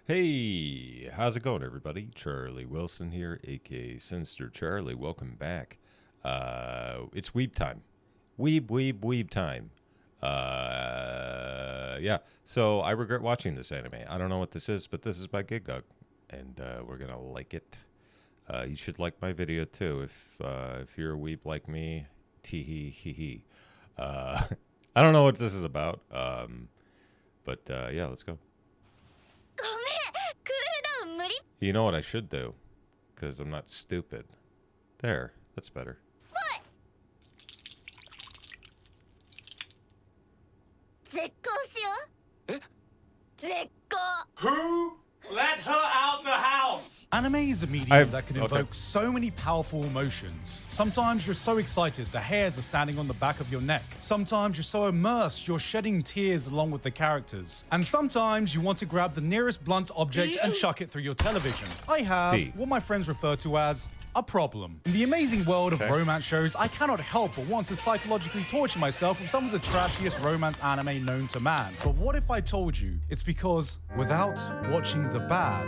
Hey, how's it going, everybody? Charlie Wilson here, aka Sinister Charlie. Welcome back. It's weeb time. Weeb time. Yeah. So I regret watching this anime. I don't know what this is, but this is by Gigguk, and we're gonna like it. You should like my video too if you're a weeb like me. Tee hee hee hee. I don't know what this is about. But yeah, let's go. You know what I should do? Because I'm not stupid. There, that's better. Who let her out the house? Anime is a medium that can evoke so many powerful emotions. Sometimes you're so excited the hairs are standing on the back of your neck. Sometimes you're so immersed you're shedding tears along with the characters. And sometimes you want to grab the nearest blunt object and chuck it through your television. I have what my friends refer to as a problem. In the amazing world of romance shows, I cannot help but want to psychologically torture myself with some of the trashiest romance anime known to man. But what if I told you it's because without watching the bad,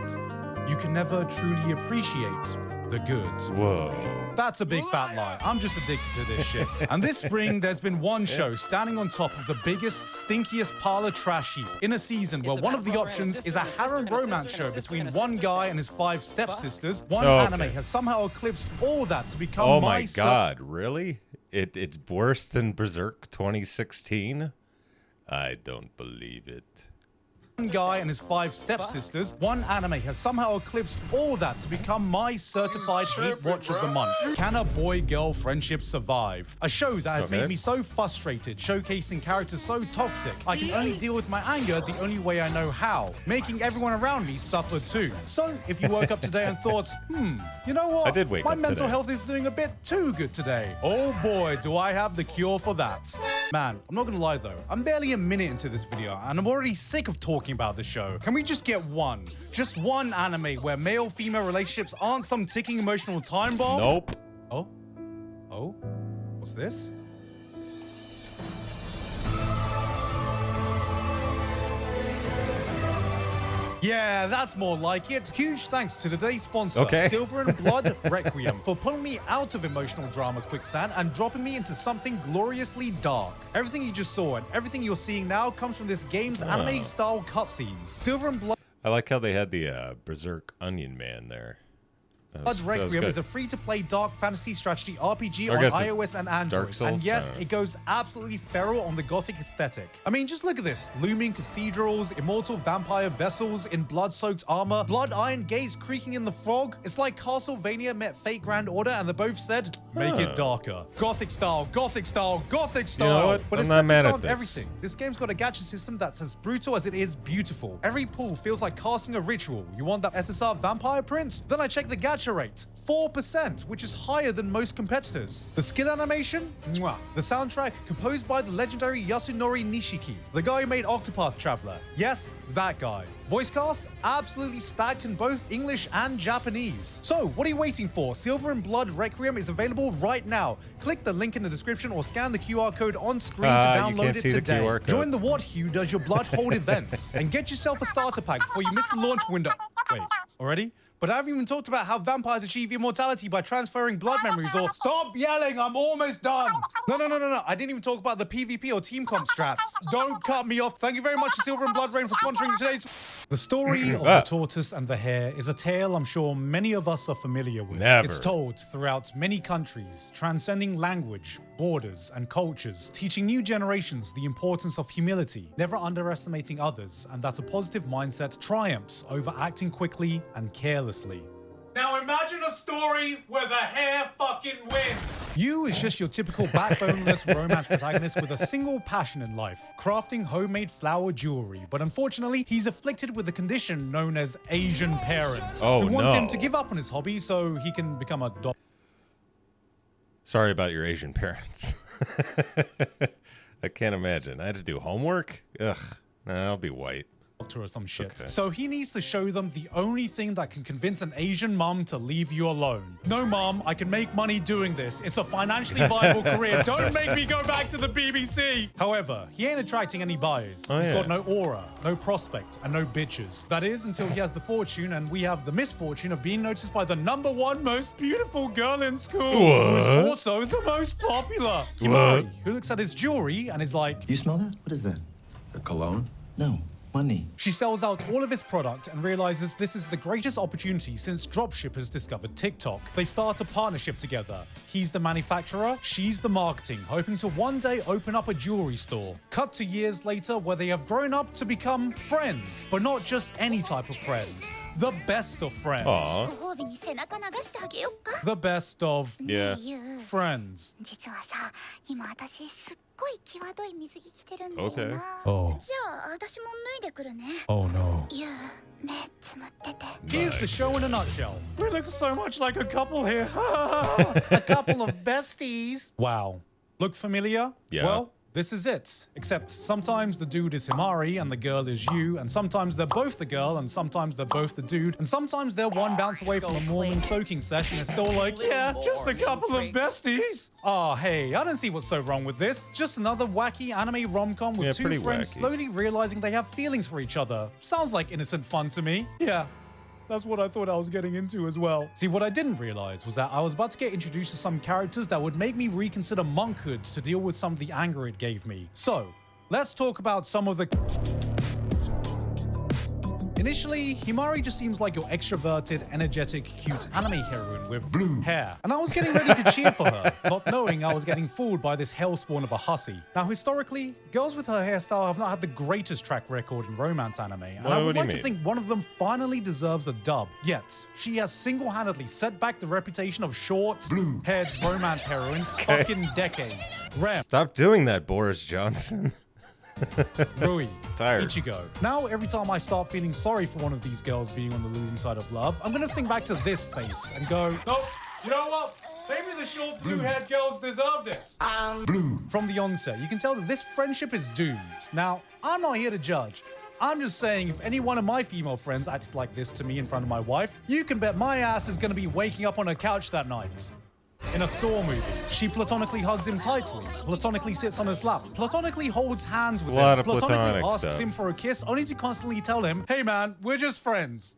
you can never truly appreciate the good. Whoa. That's a big fat lie. I'm just addicted to this shit. And this spring, there's been one show standing on top of the biggest, stinkiest pile of trash heap in a season where one of the options is a harem romance show between one guy and his 5 stepsisters. One anime has somehow eclipsed all that to become Oh my god, really? It's worse than Berserk 2016? I don't believe it. One guy and his 5 stepsisters. One anime has somehow eclipsed all that to become my certified hate watch of the month. Can a boy-girl friendship survive? A show that has made me so frustrated, showcasing characters so toxic, I can only deal with my anger the only way I know how, making everyone around me suffer too. So, if you woke up today and thought, you know what? I did wake my up mental today. health is doing a bit too good today. Oh boy, do I have the cure for that. Man, I'm not gonna lie though, I'm barely a minute into this video, and I'm already sick of talking about the show. Can we just get just one anime where male-female relationships aren't some ticking emotional time bomb? Nope. Oh? What's this? Yeah, that's more like it. Huge thanks to today's sponsor, Silver and Blood Requiem, for pulling me out of emotional drama quicksand and dropping me into something gloriously dark. Everything you just saw and everything you're seeing now comes from this game's anime-style cutscenes. Silver and Blood I like how they had the Berserk Onion Man there. Blood Requiem is a free-to-play dark fantasy strategy RPG on iOS and Android. And yes, it goes absolutely feral on the gothic aesthetic. I mean, just look at this. Looming cathedrals, immortal vampire vessels in blood-soaked armor, blood iron gates creaking in the fog. It's like Castlevania met Fate Grand Order and they both said, make it darker. Gothic style, gothic style, gothic style. You know what? But I'm not mad at this. Everything. This game's got a gacha system that's as brutal as it is beautiful. Every pull feels like casting a ritual. You want that SSR vampire prince? Then I check the gacha rate, 4%, which is higher than most competitors. The skill animation, mwah. The soundtrack, composed by the legendary Yasunori Nishiki, the guy who made Octopath Traveler. Yes, that guy. Voice cast, absolutely stacked in both English and Japanese. So, what are you waiting for? Silver and Blood Requiem is available right now. Click the link in the description or scan the QR code on screen to download it today. Join the What Who Does Your Blood Hold events and get yourself a starter pack before you miss the launch window. Wait, already? But I haven't even talked about how vampires achieve immortality by transferring blood memories or— Stop yelling, I'm almost done! No. I didn't even talk about the PvP or team comp strats. Don't cut me off. Thank you very much to Silver and Blood Rain for sponsoring today's— The story of the tortoise and the hare is a tale I'm sure many of us are familiar with. It's told throughout many countries, transcending language, borders, and cultures, teaching new generations the importance of humility, never underestimating others, and that a positive mindset triumphs over acting quickly and carelessly. Now imagine a story where the hare fucking wins. You is just your typical backboneless romance protagonist with a single passion in life, crafting homemade flower jewelry. But unfortunately, he's afflicted with a condition known as Asian parents, who want him to give up on his hobby so he can become a doctor. Sorry about your Asian parents. I can't imagine. I had to do homework? Ugh, nah, I'll be white. or some shit. Okay. So he needs to show them the only thing that can convince an Asian mom to leave you alone. No, mom, I can make money doing this. It's a financially viable career. Don't make me go back to the BBC. However, he ain't attracting any buyers. He's got no aura, no prospect, and no bitches. That is until he has the fortune and we have the misfortune of being noticed by the #1 most beautiful girl in school. Who is also the most popular. Himari, who looks at his jewelry and is like, You smell that? What is that? A cologne? No, money. she sells out all of his product and realizes this is the greatest opportunity since dropshippers discovered TikTok. They start a partnership together. He's the manufacturer, she's the marketing, hoping to one day open up a jewelry store. Cut to years later where they have grown up to become friends, but not just any type of friends. The best of friends. Aw. ご褒美に背中流してあげよっか。 The best of Yeah. ねえユウ friends. 実はさ、今私すっごい際どい水着着てるんだよ Okay. な。 Oh. じゃあ私も脱いでくるね。 Oh no. ユウ、目つむってて。 Here's the show in a nutshell. We look so much like a couple here. A couple of besties. Wow. Look familiar? Yeah. Well, this is it. Except sometimes the dude is Himari and the girl is you, and sometimes they're both the girl, and sometimes they're both the dude, and sometimes they're one bounce away from a Mormon soaking session and still like, yeah, just a couple of besties. Oh, hey, I don't see what's so wrong with this. Just another wacky anime rom-com with Yeah, two pretty friends wacky. slowly realizing they have feelings for each other. Sounds like innocent fun to me. Yeah. That's what I thought I was getting into as well. See, what I didn't realize was that I was about to get introduced to some characters that would make me reconsider monkhood to deal with some of the anger it gave me. So, let's talk about some of the... Initially, Himari just seems like your extroverted, energetic, cute anime heroine with blue hair. And I was getting ready to cheer for her, not knowing I was getting fooled by this hellspawn of a hussy. Now, historically, girls with her hairstyle have not had the greatest track record in romance anime, and I What would do you like to mean? think one of them finally deserves a dub. Yet, she has single-handedly set back the reputation of short, blue-haired romance heroines fucking decades. Rem, Stop doing that, Boris Johnson. Rui, Tired. Ichigo. Now, every time I start feeling sorry for one of these girls being on the losing side of love, I'm gonna think back to this face and go, Nope. You know what? Maybe the short blue-haired girls deserved it. from the onset, you can tell that this friendship is doomed. Now, I'm not here to judge. I'm just saying, if any one of my female friends acted like this to me in front of my wife, you can bet my ass is gonna be waking up on her couch that night. In a Saw movie, she platonically hugs him tightly, platonically sits on his lap, platonically holds hands with A lot him, of platonically platonic asks stuff. him for a kiss, only to constantly tell him, hey man, we're just friends,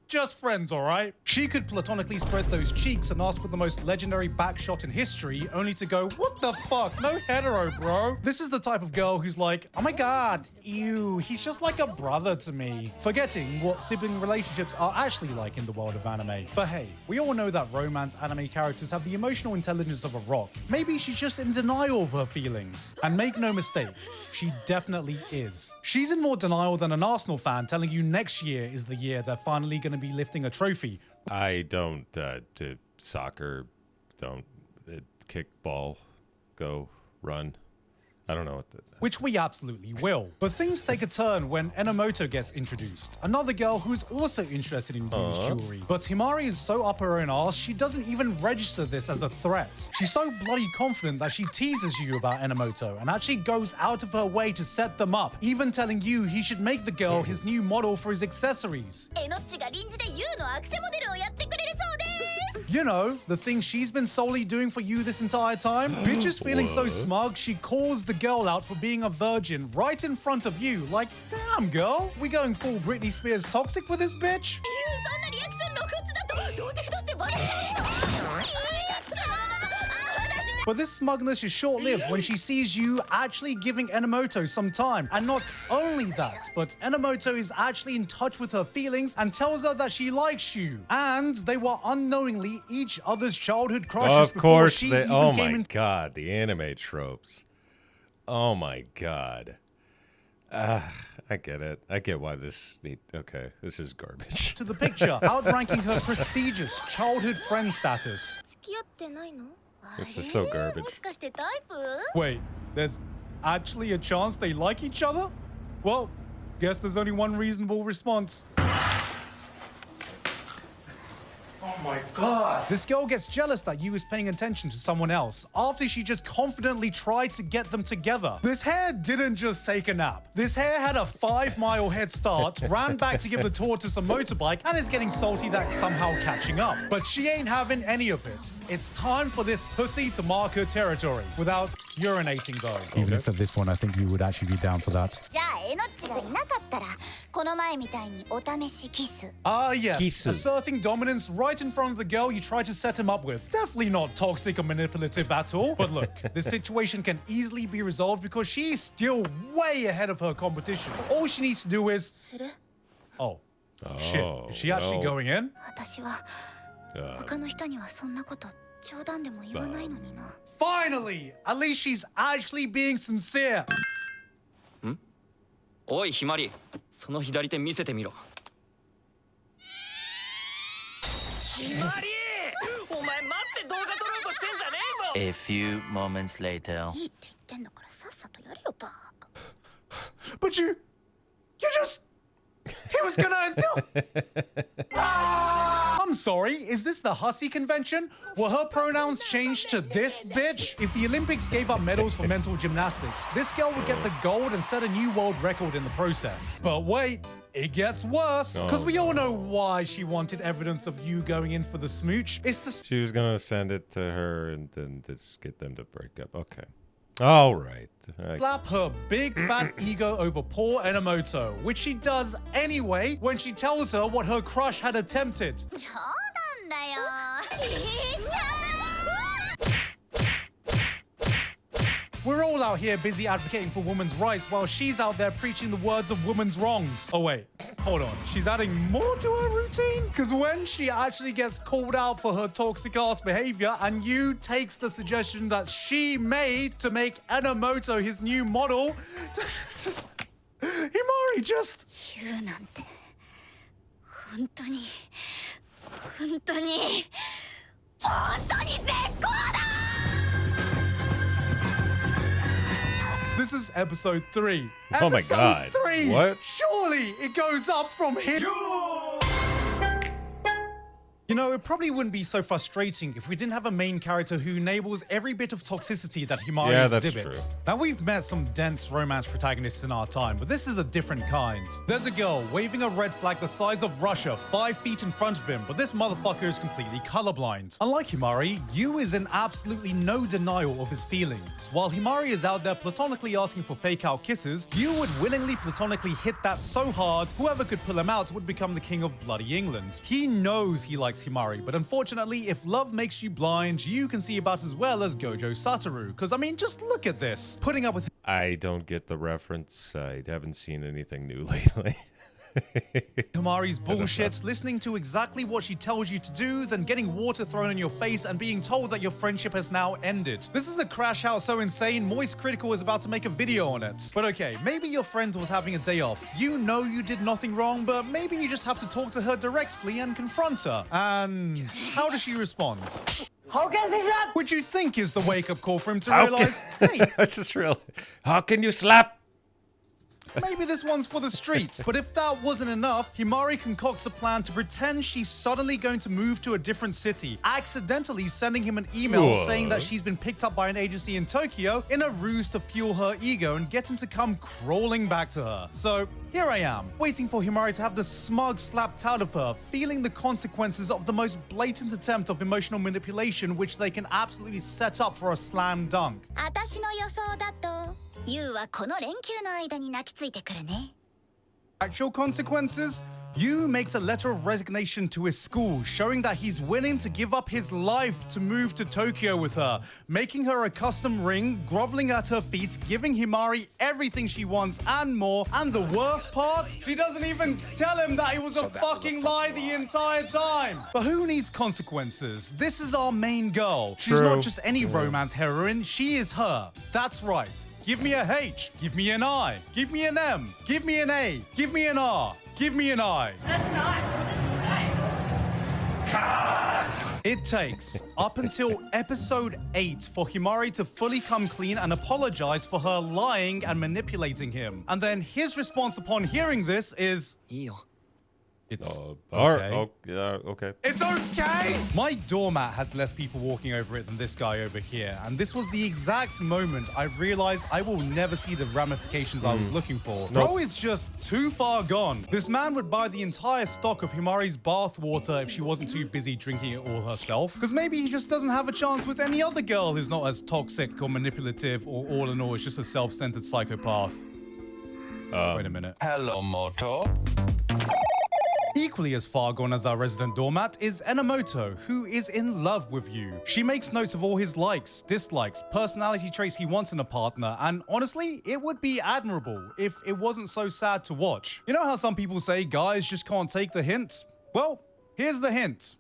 all right? She could platonically spread those cheeks and ask for the most legendary backshot in history, only to go, what the fuck, no hetero, bro. This is the type of girl who's like, oh my god, ew, he's just like a brother to me. Forgetting what sibling relationships are actually like in the world of anime. But hey, we all know that romance anime characters have the emotional intelligence of a rock. Maybe she's just in denial of her feelings. And make no mistake, she definitely is. She's in more denial than an Arsenal fan telling you next year is the year they're finally going to be lifting a trophy. I don't do soccer, don't kick ball, go run. I don't know what the... Which we absolutely will. But things take a turn when Enomoto gets introduced. Another girl who's also interested in Ryu's jewelry. But Himari is so up her own arse, she doesn't even register this as a threat. She's so bloody confident that she teases you about Enomoto and actually goes out of her way to set them up, even telling you he should make the girl his new model for his accessories. えのっちが臨時でユウのアクセモデルをやってくれるそうです。 You know, the thing she's been solely doing for you this entire time? Bitch is feeling so smug, she calls the girl out for being a virgin right in front of you. Like, damn, girl, we going full Britney Spears toxic with this bitch? ユウそんなリアクション露骨だと童貞だってバレちゃうの。いいやつあ私 But this smugness is short-lived when she sees you actually giving Enomoto some time. And not only that, but Enomoto is actually in touch with her feelings and tells her that she likes you. And they were unknowingly each other's childhood crushes Of before course she they... even Oh came my in. god, the anime tropes. Oh my god. I get it. I get why this... Okay, this is garbage. To the picture, outranking her prestigious childhood friend status. 付き合ってないの？ This is so も garbage. しかしてタイプ？ Wait, there's actually a chance they like each other? Well, guess there's only one reasonable response. Oh my god. This girl gets jealous that Yu is paying attention to someone else after she just confidently tried to get them together. This hare didn't just take a nap. This hare had a 5-mile head start, ran back to give the tortoise a motorbike, and is getting salty that somehow catching up. But she ain't having any of it. It's time for this pussy to mark her territory without urinating though. Even if at this point I think you would actually be down for that. じゃあえのっちがいなかったらこの前みたいにお試しキス Yes, Kisu. asserting dominance right in front of the girl you tried to set him up with. Definitely not toxic or manipulative at all. But look, this situation can easily be resolved because she's still way ahead of her competition. All she needs to do is... する Oh, shit. Is she actually no. going in? 私は他の人にはそんなこと冗談でも言わないのにな Finally! At least she's actually being sincere. おいひまりその左手見せてみろひまりお前マジで動画撮ろうとしてんじゃねえぞ A few moments later. いいって言ってんだからさっさとやれよバカ But you just... He was gonna do... I'm sorry, is this the hussy convention? Were her pronouns changed to this bitch? If the Olympics gave up medals for mental gymnastics, this girl would get the gold and set a new world record in the process. But wait, it gets worse. Because we all know why she wanted evidence of you going in for the smooch. It's to... She was gonna send it to her and then just get them to break up. Okay. All right. slap her big fat ego over poor Enomoto, which she does anyway when she tells her what her crush had attempted. 冗談だよいいじゃん We're all out here busy advocating for women's rights while she's out there preaching the words of women's wrongs. Oh wait, hold on. She's adding more to her routine? Because when she actually gets called out for her toxic ass behavior and Yu takes the suggestion that she made to make Enomoto his new model, Himari just... 言うなんて本当に絶好だ This is episode 3. Oh my Episode God. 3! What? Surely it goes up from here. You know, it probably wouldn't be so frustrating if we didn't have a main character who enables every bit of toxicity that Himari Yeah, that's exhibits. true. Now, we've met some dense romance protagonists in our time, but this is a different kind. There's a girl waving a red flag the size of Russia 5 feet in front of him, but this motherfucker is completely colorblind. Unlike Himari, Yu is in absolutely no denial of his feelings. While Himari is out there platonically asking for fake-out kisses, Yu would willingly platonically hit that so hard, whoever could pull him out would become the king of bloody England. He knows he likes Himari, but unfortunately, if love makes you blind, you can see about as well as Gojo Satoru. Because, I mean, just look at this. Putting up with... I don't get the reference. I haven't seen anything new lately. Himari's bullshit, listening to exactly what she tells you to do, then getting water thrown in your face and being told that your friendship has now ended. This is a crash out so insane, Moist Critical is about to make a video on it. But okay, maybe your friend was having a day off. You know you did nothing wrong, but maybe you just have to talk to her directly and confront her. And how does she respond? How can she slap? Which you think is the wake-up call for him to realize, hey, I just realized. How can you slap? maybe this one's for the streets. But if that wasn't enough, Himari concocts a plan to pretend she's suddenly going to move to a different city, accidentally sending him an email What? saying that she's been picked up by an agency in Tokyo in a ruse to fuel her ego and get him to come crawling back to her. So here I am, waiting for Himari to have the smug slapped out of her, feeling the consequences of the most blatant attempt of emotional manipulation which they can absolutely set up for a slam dunk. 私の予想だとユウはこの連休の間に泣きついてくるね Actual consequences? Yu makes a letter of resignation to his school, showing that he's willing to give up his life to move to Tokyo with her, making her a custom ring, groveling at her feet, giving Himari everything she wants and more. And the worst part? She doesn't even tell him that it was a fucking lie the entire time. But who needs consequences? This is our main girl. She's True. not just any romance heroine, she is her. That's right. Give me a H, give me an I, give me an M, give me an A, give me an R, give me an I. That's not. What does it say? It takes up until episode 8 for Himari to fully come clean and apologize for her lying and manipulating him. And then his response upon hearing this is, いいよ It's Okay. It's okay! My doormat has less people walking over it than this guy over here, and this was the exact moment I realized I will never see the ramifications I was looking for. Bro is just too far gone. This man would buy the entire stock of Himari's bath water if she wasn't too busy drinking it all herself, because maybe he just doesn't have a chance with any other girl who's not as toxic or manipulative, or all in all is just a self-centered psychopath. Wait a minute. Hello, Moto. Equally as far gone as our resident doormat is Enomoto, who is in love with you. She makes notes of all his likes, dislikes, personality traits he wants in a partner, and honestly, it would be admirable if it wasn't so sad to watch. You know how some people say guys just can't take the hints? Well, here's the hint.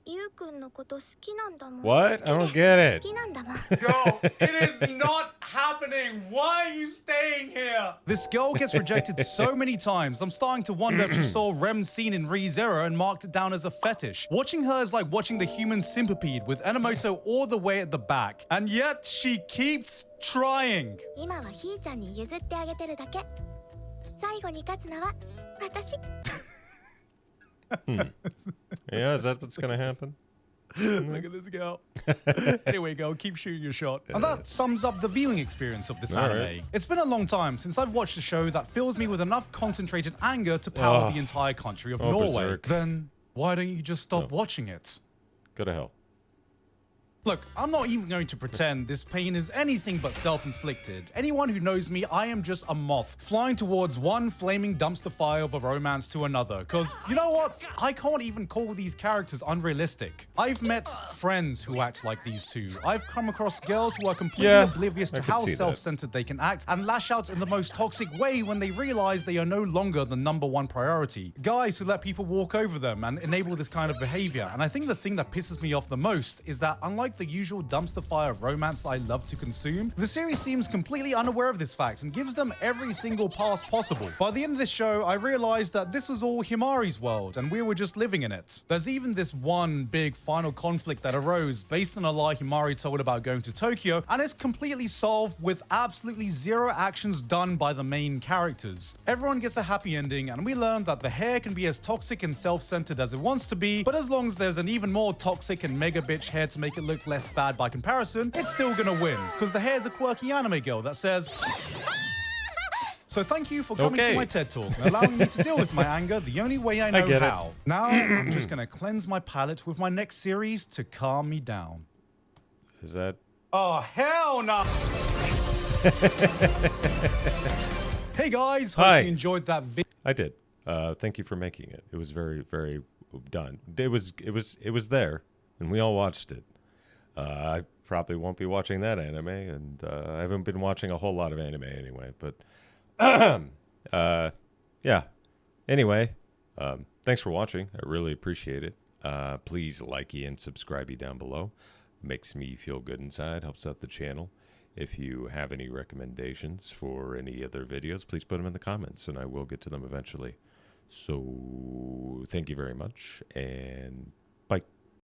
What? I don't get it. Yo, it is not happening. Why are you staying here? This girl gets rejected so many times, I'm starting to wonder if she saw Rem's scene in ReZero and marked it down as a fetish. Watching her is like watching the human centipede with Enomoto all the way at the back. And yet, she keeps trying. 今はひーちゃんに譲ってあげてるだけ。最後に勝つのは私。 Yeah, is that what's gonna happen? Look at this girl. Anyway, girl, keep shooting your shot. And that sums up the viewing experience of this anime. Right. It's been a long time since I've watched a show that fills me with enough concentrated anger to power the entire country of Norway. Berserk. Then why don't you just stop watching it? Go to hell. Look, I'm not even going to pretend this pain is anything but self-inflicted. Anyone who knows me, I am just a moth, flying towards one flaming dumpster fire of a romance to another. Because, you know what? I can't even call these characters unrealistic. I've met friends who act like these two. I've come across girls who are completely oblivious I to can how see that. self-centered they can act and lash out in the most toxic way when they realize they are no longer the #1 priority. Guys who let people walk over them and enable this kind of behavior. And I think the thing that pisses me off the most is that unlike the usual dumpster fire romance I love to consume, the series seems completely unaware of this fact and gives them every single pass possible. By the end of this show, I realized that this was all Himari's world and we were just living in it. There's even this one big final conflict that arose based on a lie Himari told about going to Tokyo, and it's completely solved with absolutely zero actions done by the main characters. Everyone gets a happy ending, and we learned that the hair can be as toxic and self-centered as it wants to be, but as long as there's an even more toxic and mega bitch hair to make it look less bad by comparison, it's still gonna win, because the hair's a quirky anime girl that says... So thank you for coming to my TED Talk and allowing me to deal with my anger the only way I know how. Now, I'm just gonna cleanse my palate with my next series to calm me down. Is that? Oh, hell no! Hey guys, hope you enjoyed that video. I did. Thank you for making it. It was very, very done. It was there, and we all watched it. I probably won't be watching that anime, and I haven't been watching a whole lot of anime anyway. But yeah. Anyway, thanks for watching. I really appreciate it. Please like and subscribe down below. Makes me feel good inside. Helps out the channel. If you have any recommendations for any other videos, please put them in the comments, and I will get to them eventually. So thank you very much, and